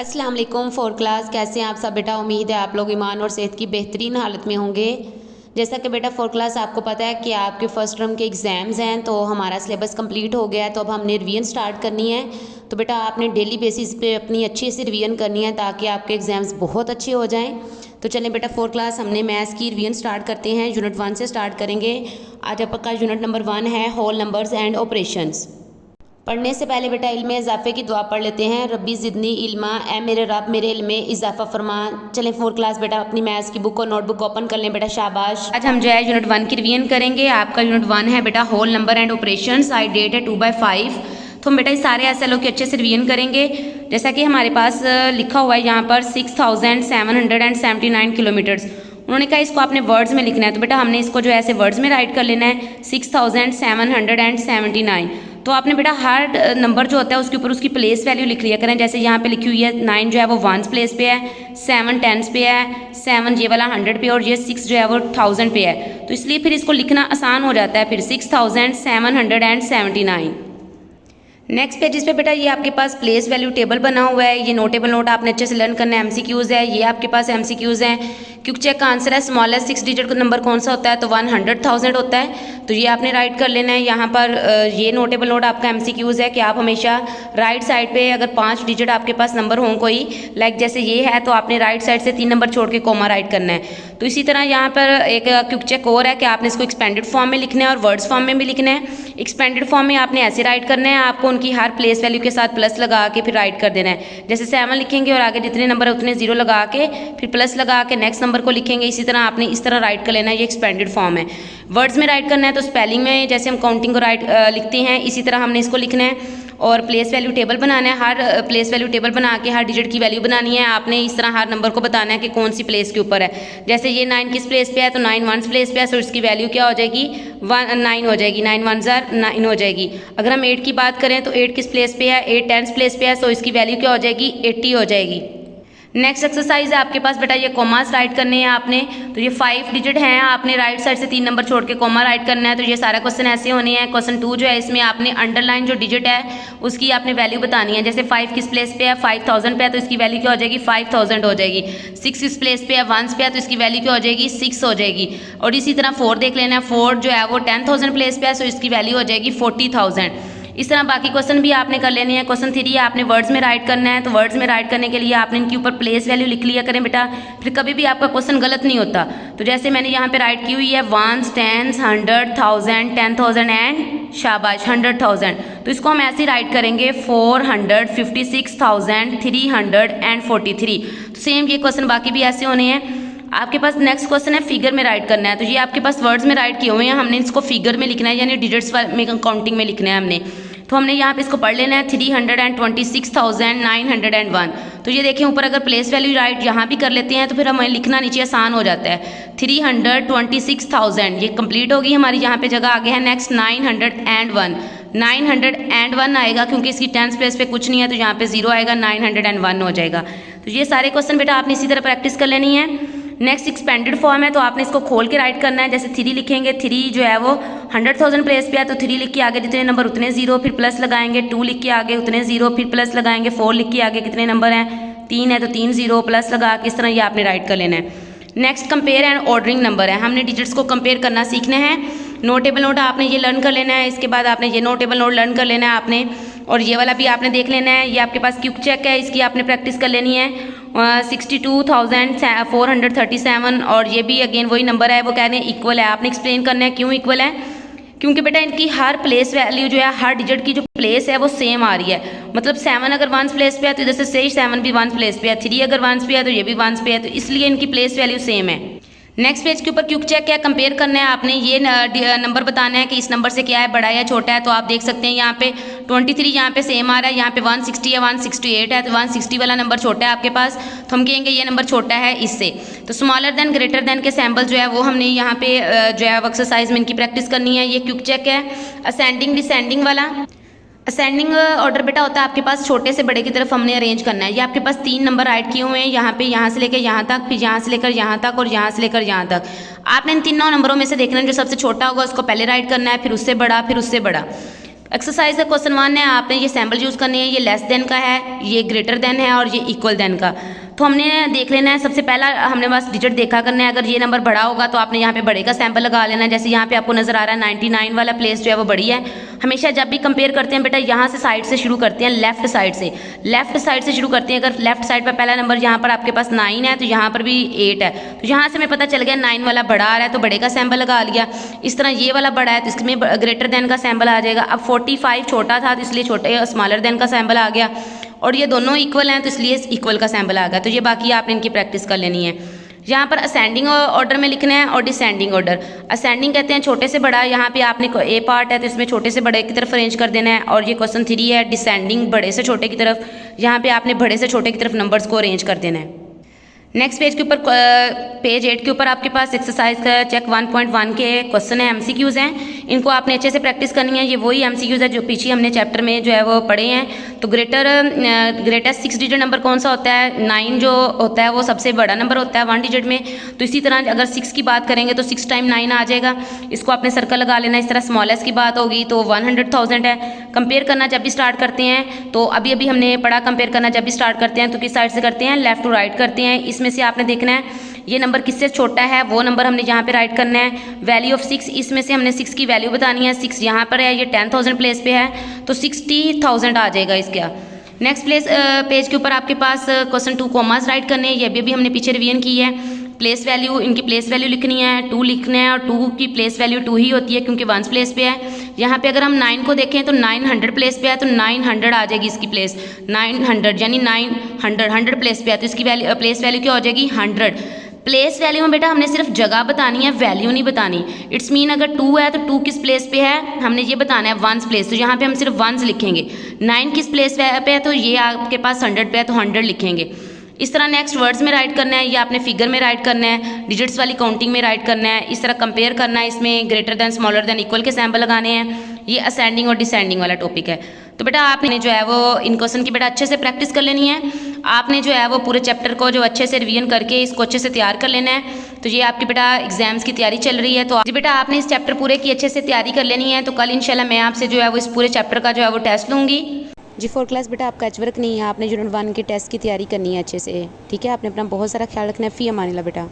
अस्सलाम वालेकुम। 4 क्लास कैसे हैं आप सब बेटा। उम्मीद है आप लोग ईमान और सेहत की बेहतरीन हालत में होंगे। जैसा कि बेटा 4 क्लास आपको पता है कि आपके फ़र्स्ट टर्म के एग्ज़ाम्स हैं, तो हमारा सिलेबस कंप्लीट हो गया है, तो अब हमने रिवीजन स्टार्ट करनी है। तो बेटा आपने डेली बेसिस पे अपनी अच्छे से रिवीजन करनी है ताकि आपके एग्ज़ाम्स बहुत अच्छे हो जाएँ। तो चलें बेटा 4 क्लास हमने मैथ्स की रिवीजन स्टार्ट करते हैं। यूनिट 1 से स्टार्ट करेंगे। आज आपका यूनिट नंबर 1 है होल नंबर्स एंड ऑपरेशंस। पढ़ने से पहले बेटा इल्म इजाफे की दुआ पढ़ लेते हैं। रब्बी ज़िदनी इल्मा, ए मेरे रब मेरे इल्म में इजाफा फरमा। चलें 4 क्लास बेटा अपनी मैथ्स की बुक और नोटबुक ओपन कर लें बेटा, शाबाश। आज हम जो है यूनिट 1 की रिवीजन करेंगे। आपका यूनिट 1 है बेटा होल नंबर एंड ऑपरेशंस। आई डेट है 2/5। तो हम बेटा इस सारे एसएलओ के अच्छे से रिवीजन करेंगे। जैसा कि हमारे पास लिखा हुआ है यहाँ पर 6779 किलोमीटर्स। उन्होंने कहा इसको आपने वर्ड्स में लिखना है, तो बेटा हमने इसको जो है ऐसे वर्ड्स में राइट कर लेना है 6779। तो आपने बेटा हर नंबर जो होता है उसके ऊपर उसकी प्लेस वैल्यू लिख लिया करें। जैसे यहाँ पे लिखी हुई है 9 जो है वो 1 प्लेस पे है, 7 10 पे है, 7 ये वाला 100 पे और ये 6 जो है वो 1000 पे है। तो इसलिए फिर इसको लिखना आसान हो जाता है। फिर 6779। नेक्स्ट पेजेस पे बेटा ये आपके पास प्लेस वैल्यू टेबल बना हुआ है। ये नोटेबल नोट आपने अच्छे से लर्न करना है। एमसीक्यूज़ है, ये आपके पास एमसीक्यूज़ हैं। क्विक चेक का आंसर है स्मॉलेस्ट 6 डिजिट का नंबर कौन सा होता है, तो 100,000 होता है। तो ये आपने राइट कर लेना है। यहाँ पर ये नोटेबल नोट आपका एमसीक्यूज़ है कि आप हमेशा राइट साइड पे अगर 5 डिजिट आपके पास नंबर हों कोई, लाइक जैसे ये है, तो आपने राइट साइड से 3 नंबर छोड़ के कॉमा राइट करना है। तो इसी तरह यहाँ पर एक क्विक चेक और है कि आपने इसको एक्सपेंडेड फॉर्म में लिखना है और वर्ड्स फॉर्म में भी लिखना है। एक्सपेंडेड फॉर्म में आपने ऐसे राइट करना है, आपको उनकी हर प्लेस वैल्यू के साथ प्लस लगा के फिर राइट कर देना है। जैसे 7 लिखेंगे और आगे जितने नंबर है उतने 0 लगा के फिर प्लस लगा के नेक्स्ट नंबर को लिखेंगे। इसी तरह आपने इस तरह राइट कर लेना है। ये एक्सपेंडेड फॉर्म है। वर्ड्स में राइट करना है तो स्पेलिंग में जैसे हम काउंटिंग को राइट लिखते हैं इसी तरह हमने इसको लिखना है। और प्लेस वैल्यू टेबल बनाना है। हर प्लेस वैल्यू टेबल बना के हर डिजिट की वैल्यू बनानी है। आपने इस तरह हर नंबर को बताना है कि कौन सी प्लेस के ऊपर है। जैसे ये 9 किस प्लेस पे है, तो 9 1 प्लेस पे है, तो इसकी वैल्यू क्या हो जाएगी 9 हो जाएगी। 9 1 9 हो जाएगी। अगर हम 8 की बात करें तो 8 किस प्लेस पे है, 8 10 प्लेस पे है, तो इसकी वैल्यू क्या हो जाएगी 80 हो जाएगी। नेक्स्ट एक्सरसाइज है आपके पास बेटा ये कॉमास राइट करने हैं आपने। तो ये 5 डिजिट हैं, आपने राइट साइड से 3 नंबर छोड़ के कॉमा राइट करना है। तो ये सारा क्वेश्चन ऐसे होने हैं। क्वेश्चन 2 जो है इसमें आपने अंडरलाइन जो डिजिट है उसकी आपने वैल्यू बतानी है। जैसे 5 किस प्लेस पे है, 5000 पे है, तो इसकी वैल्यू क्या हो जाएगी 5000 हो जाएगी। 6 किस प्लेस पे है, 1 पे है, तो इसकी वैल्यू क्या हो जाएगी 6 हो जाएगी। और इसी तरह 4 देख लेना है। 4 जो है वो 10,000 प्लेस पे है, तो इसकी वैल्यू हो जाएगी 40,000। इस तरह बाकी क्वेश्चन भी आपने कर लेने हैं। क्वेश्चन 3 आपने वर्ड्स में राइट करना है। तो वर्ड्स में राइट करने के लिए आपने इनके ऊपर प्लेस वैल्यू लिख लिया करें बेटा, फिर कभी भी आपका क्वेश्चन गलत नहीं होता। तो जैसे मैंने यहाँ पे राइट की हुई है 1 10 100 1000 10,000 एंड शाबाश 100,000। तो इसको हम ऐसे राइट करेंगे 456,343। तो सेम ये क्वेश्चन बाकी भी ऐसे होने हैं। आपके पास नेक्स्ट क्वेश्चन है फिगर में राइट करना है। तो ये आपके पास वर्ड्स में राइट किए हुए हैं, हमने इसको फिगर में लिखना है यानी डिजिट्स में काउंटिंग में लिखना है हमने। तो हमने यहाँ पे इसको पढ़ लेना है 326,901। तो ये देखें ऊपर अगर प्लेस वैल्यू राइट यहाँ भी कर लेते हैं तो फिर हमें लिखना नीचे आसान हो जाता है। 326,000 ये कंप्लीट होगी हमारी यहाँ पे जगह। आगे है नेक्स्ट 901। 901 आएगा क्योंकि इसकी 10th प्लेस पे कुछ नहीं है, तो यहाँ पे 0 आएगा, 901 हो जाएगा। तो ये सारे क्वेश्चन बेटा आपने इसी तरह प्रैक्टिस कर लेनी है। नेक्स्ट एक्सपेंडेड फॉर्म है, तो आपने इसको खोल के राइट करना है। जैसे 3 लिखेंगे, 3 जो है वो 100,000 प्लेस पे है, तो 3 लिख के आगे जितने नंबर उतने 0 फिर प्लस लगाएंगे। 2 लिख के आगे उतने 0 फिर प्लस लगाएंगे। 4 लिख के आगे कितने नंबर हैं 3 है, तो 3 0 प्लस लगा के इस तरह ये आपने राइट कर लेना है। Next compare and ordering number है। हमने डिजिट्स को कंपेयर करना सीखना है। नोटेबल नोट आपने ये लर्न कर लेना है। इसके बाद आपने ये नोटेबल नोट लर्न कर लेना है आपने, और ये वाला भी आपने देख लेना है। ये आपके पास क्विक चेक है, इसकी आपने प्रैक्टिस कर लेनी है। 62,437 और ये भी अगेन वही नंबर है, वो कह रहे हैं इक्वल है। आपने एक्सप्लेन करना है क्यों इक्वल है, क्योंकि बेटा इनकी हर प्लेस वैल्यू जो है हर डिजिट की जो प्लेस है वो सेम आ रही है। मतलब 7 अगर 1 प्लेस पे है तो इधर से 7 भी 1 प्लेस पे है, 3 अगर 1 पे है तो ये भी 1 पे है, तो इसलिए इनकी प्लेस वैल्यू सेम है। नेक्स्ट पेज के ऊपर क्विक चेक है, कंपेयर करना है आपने। ये नंबर बताना है कि इस नंबर से क्या है, बड़ा या छोटा है। तो आप देख सकते हैं यहाँ पे 23 यहाँ पे सेम आ रहा है, यहाँ पे 160 है, 168 है, तो 160 वाला नंबर छोटा है आपके पास, तो हम कहेंगे ये नंबर छोटा है इससे। तो स्मॉलर देन ग्रेटर देन के सैम्पल जो है वो हमने यहाँ पे जो है एक्सरसाइज में इनकी प्रैक्टिस करनी है। ये क्विक चेक है असेंडिंग डिसेंडिंग वाला। असेंडिंग ऑर्डर बेटा होता है आपके पास छोटे से बड़े की तरफ हमने अरेंज करना है। ये आपके पास 3 नंबर राइट किए हुए हैं यहाँ पे, यहाँ से लेकर यहाँ तक, फिर यहाँ से लेकर यहाँ तक और यहाँ से लेकर यहाँ तक। आपने इन तीनों नंबरों में से देखना है जो सबसे छोटा होगा उसको पहले राइट करना है, फिर उससे बड़ा, फिर उससे बड़ा। एक्सरसाइज का क्वेश्चन 1 है, आपने ये सैम्पल यूज़ करनी है, ये लेस देन का है, ये ग्रेटर देन है और ये इक्वल देन का। तो हमने देख लेना है, सबसे पहला हमने बस डिजिट देखा करना है। अगर ये नंबर बड़ा होगा तो आपने यहाँ पे बड़े का सैंपल लगा लेना है। जैसे यहाँ पे आपको नजर आ रहा है 99 वाला प्लेस जो है वो बड़ी है। हमेशा जब भी कंपेयर करते हैं बेटा यहाँ से साइड से शुरू करते हैं, लेफ्ट साइड से शुरू करते हैं। अगर लेफ्ट साइड पर पहला नंबर यहाँ पर आपके पास 9 है तो यहाँ पर भी 8 है, तो यहाँ से हमें पता चल गया 9 वाला बड़ा आ रहा है तो बड़े का सैंपल लगा लिया। इस तरह ये वाला बड़ा है तो इसमें ग्रेटर देन का सैंपल आ जाएगा। अब 45 छोटा था तो इसलिए छोटे स्मॉलर देन का सैंपल आ गया, और ये दोनों इक्वल हैं तो इसलिए इक्वल का सैंपल आ गया। तो ये बाकी आपने इनकी प्रैक्टिस कर लेनी है। यहाँ पर असेंडिंग ऑर्डर में लिखना है और डिसेंडिंग ऑर्डर। असेंडिंग कहते हैं छोटे से बड़ा, यहाँ पे आपने ए पार्ट है तो इसमें छोटे से बड़े की तरफ अरेंज कर देना है, और ये क्वेश्चन 3 है डिसेंडिंग बड़े से छोटे की तरफ, यहाँ पे आपने बड़े से छोटे की तरफ नंबर्स को अरेंज कर देना है। नेक्स्ट पेज के ऊपर पेज 8 के ऊपर आपके पास एक्सरसाइज का चेक 1.1 के क्वेश्चन है, एमसीक्यूज हैं। इनको आपने अच्छे से प्रैक्टिस करनी है। ये वही एमसीक्यूज है जो पीछे हमने चैप्टर में जो है वो पढ़े हैं। तो ग्रेटेस्ट 6 डिजिट नंबर कौन सा होता है? 9 जो होता है वो सबसे बड़ा नंबर होता है 1 डिजिट में। तो इसी तरह अगर 6 की बात करेंगे तो 6 टाइम 9 आ जाएगा, इसको आपने सर्कल लगा लेना। इस तरह स्मॉलेस्ट की बात होगी तो 100,000 है। कंपेयर करना जब भी स्टार्ट करते हैं तो अभी हमने पढ़ा, कंपेयर करना जब भी स्टार्ट करते हैं तो किस साइड से करते हैं? लेफ्ट टू राइट करते हैं। इसमें से आपने देखना है ये नंबर किससे छोटा है, वो नंबर हमने यहाँ पे राइट करना है। वैल्यू ऑफ 6, इसमें से हमने 6 की वैल्यू बतानी है। 6 यहाँ पर है, ये 10,000 प्लेस पे है तो 60,000 आ जाएगा इसका। नेक्स्ट पेज के ऊपर आपके पास क्वेश्चन 2 कॉमास राइट करने हैं। ये भी हमने पीछे रिवीजन की है। प्लेस वैल्यू, इनकी प्लेस वैल्यू लिखनी है, 2 लिखना है, और 2 की प्लेस वैल्यू 2 ही होती है क्योंकि 1 प्लेस पे है। यहाँ पे अगर हम 9 को देखें तो 900 प्लेस पे है तो 900 आ जाएगी इसकी प्लेस। 900 यानी 100 प्लेस पे है तो इसकी वैल्यू प्लेस वैल्यू क्या हो जाएगी? 100। प्लेस वैल्यू में बेटा हमने सिर्फ जगह बतानी है, वैल्यू नहीं बतानी। इट्स मीन अगर 2 है तो 2 किस प्लेस पे है, हमने ये बताना है 1 प्लेस, तो यहाँ पे हम सिर्फ 1 लिखेंगे। 9 किस प्लेस पे है तो ये आपके पास 100 पे है तो 100 लिखेंगे। इस तरह नेक्स्ट वर्ड्स में राइट करना है, या आपने फिगर में राइट करना है, डिजिट्स वाली काउंटिंग में राइट करना है। इस तरह कंपेयर करना है, इसमें greater than, smaller than, equal के सैंपल लगाने हैं। ये असेंडिंग और डिसेंडिंग वाला टॉपिक है। तो बेटा आपने जो है वो इन क्वेश्चन की बेटा अच्छे से प्रैक्टिस कर लेनी है। आपने जो है वो पूरे चैप्टर को जो अच्छे से रिवीजन करके इसको अच्छे से तैयार कर लेना है। तो ये आपकी बेटा एग्जाम्स की तैयारी चल रही है, तो जी बेटा आपने इस चैप्टर पूरे की अच्छे से तैयारी कर लेनी है। तो कल इंशाल्लाह मैं आपसे जो है वो इस पूरे चैप्टर का जो है वो टेस्ट लूँगी। जी 4 क्लास बेटा आपका एच वर्क नहीं है, आपने यूनिट 1 के टेस्ट की तैयारी करनी है अच्छे से, ठीक है। आपने अपना बहुत सारा ख्याल रखना है। फ़ी अमान अल्लाह बेटा।